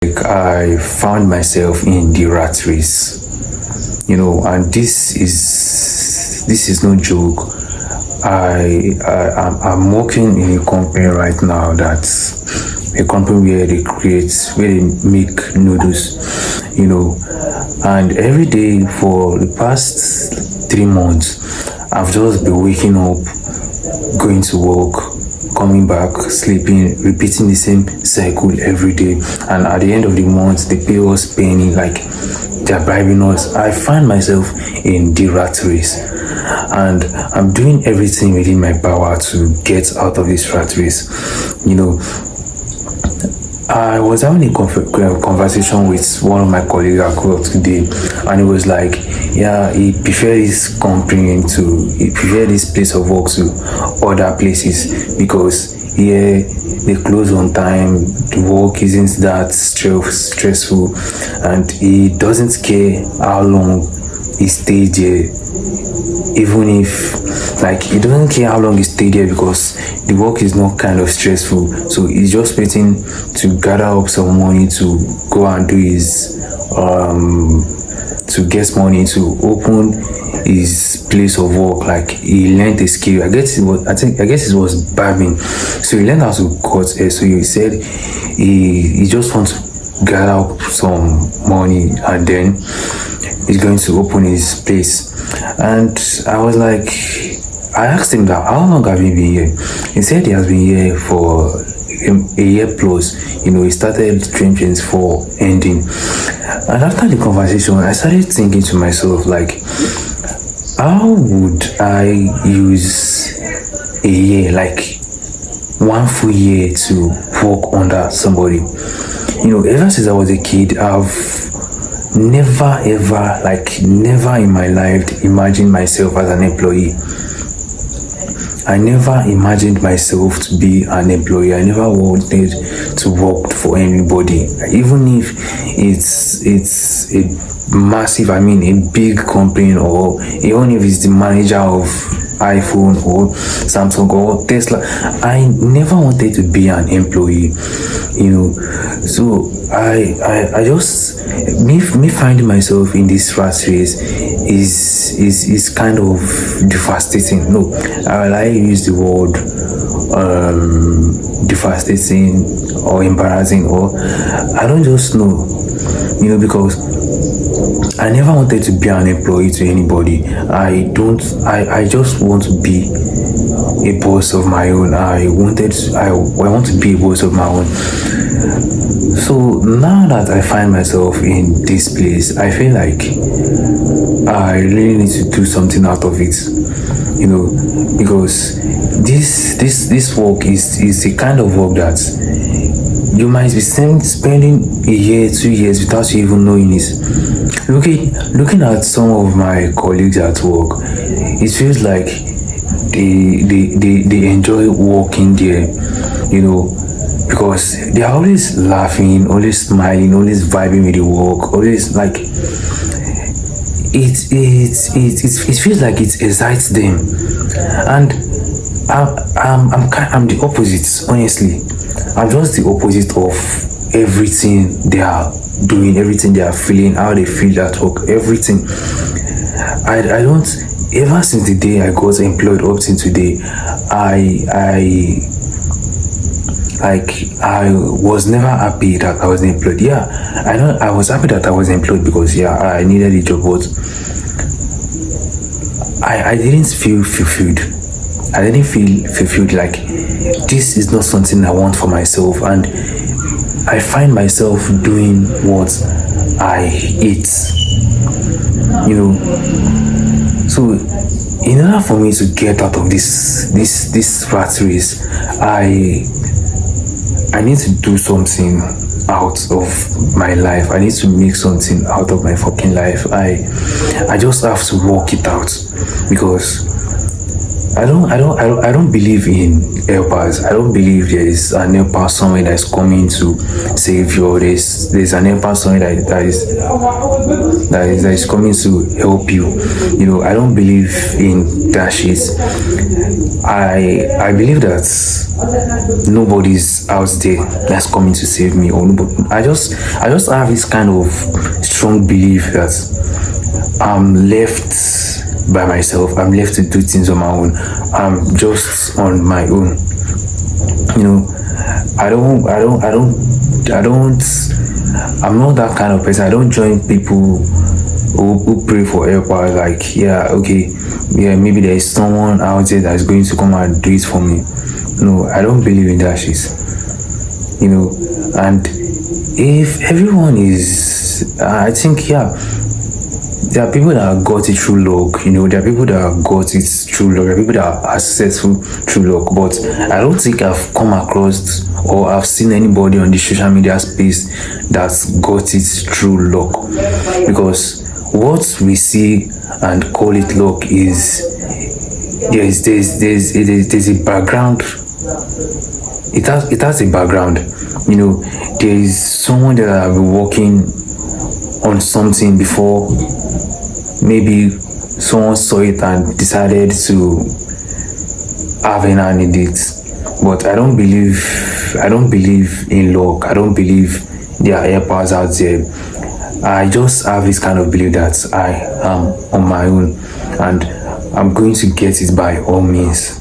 I found myself in the rat race, and this is no joke. I'm working in a company right now that's a company where they make noodles, and every day for the past 3 months, I've just been waking up, going to work, coming back, sleeping, repeating the same cycle every day. And at the end of the month, they pay us penny, like they're bribing us. I find myself in the rat race, and I'm doing everything within my power to get out of this rat race. I was having a conversation with one of my colleagues at work today, and he was like, yeah, he preferred this place of work to other places because here they close on time, the work isn't that stressful, and he doesn't care how long he stayed there, even if he doesn't care how long he stayed there because the work is not kind of stressful. So he's just waiting to gather up some money to go and do his to get money to open his place of work. Like he learned a skill. I guess it was barbing. So he learned how to cut hair. So he said he just wants to gather up some money and then he's going to open his place. And I asked him that, how long have you been here? He said he has been here for a year plus. He started 2024 ending. And after the conversation, I started thinking to myself, how would I use a year, one full year to work under somebody? Ever since I was a kid, I've never in my life imagined myself as an employee. I never imagined myself to be an employee. I never wanted to work for anybody, even if it's a massive, a big company, or even if it's the manager of iPhone or Samsung or Tesla. I never wanted to be an employee, so I just me finding myself in this rat race is kind of devastating. No, I use the word devastating or embarrassing, or I don't just know, because I never wanted to be an employee to anybody. I just want to be a boss of my own. I want to be a boss of my own. So now that I find myself in this place, I feel like I really need to do something out of it, because this work is the kind of work that you might be spending a year, 2 years without you even knowing it. Looking at some of my colleagues at work, it feels like they enjoy working there, because they are always laughing, always smiling, always vibing with the work, always it feels like it excites them. And I'm the opposite, honestly. I'm just the opposite of everything they are doing, everything they are feeling, how they feel at work, everything. I don't, ever since the day I got employed up till today, I was never happy that I was employed. Yeah, I know I was happy that I was employed because I needed a job, but I didn't feel fulfilled. I didn't feel fulfilled, like this is not something I want for myself, and I find myself doing what I hate. So in order for me to get out of this rat race, I need to do something out of my life. I need to make something out of my fucking life. I just have to work it out, because I don't believe in helpers. I don't believe there is an helper somewhere that is coming to save you, or there's an helper somewhere that is coming to help you. You know, I don't believe in that shit. I believe that nobody's out there that's coming to save me, or nobody. I just have this kind of strong belief that I'm left by myself. I'm left to do things on my own. I'm just on my own. You know, I don't, I'm not that kind of person. I don't join people who pray for help. Like, yeah, okay, yeah, maybe there is someone out there that's going to come and do it for me. No, I don't believe in that shit. You know, and if everyone is, I think, yeah, there are people that got it through luck, you know, there are people that got it through luck, there are people that are successful through luck, but I don't think I've come across or I've seen anybody on the social media space that's got it through luck. Because what we see and call it luck is there's a background. It has a background. You know, there is someone that have been working on something before. Maybe someone saw it and decided to have an hand in it. But I don't believe in luck. I don't believe there are helpers out there. I just have this kind of belief that I am on my own and I'm going to get it by all means.